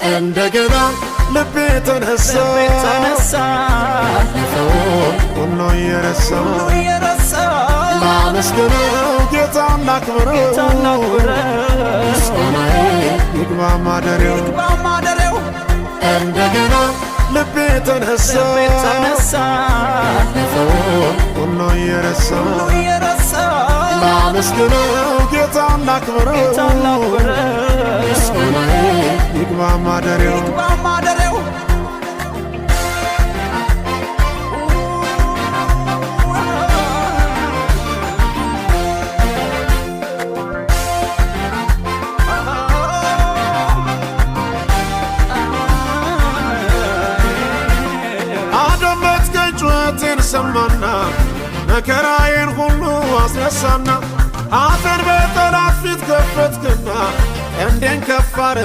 እንደገና ልቤ ተነሳ ሁሉ የረሳ ላመስግነው ጌታን ላክብረው ምስጋናዬ ይግባ ማደሪያው እንደገና ልቤ ተነሳ ሁሉ የረሳ ላመስግነው ጌታን ላክብረው ምስጋናዬ ይግባ ማደሪያው ሰማና መከራዬን ሁሉ አስነሳና አፈር በጠላት ፊት ከፈትክና እንዴን ከፋረ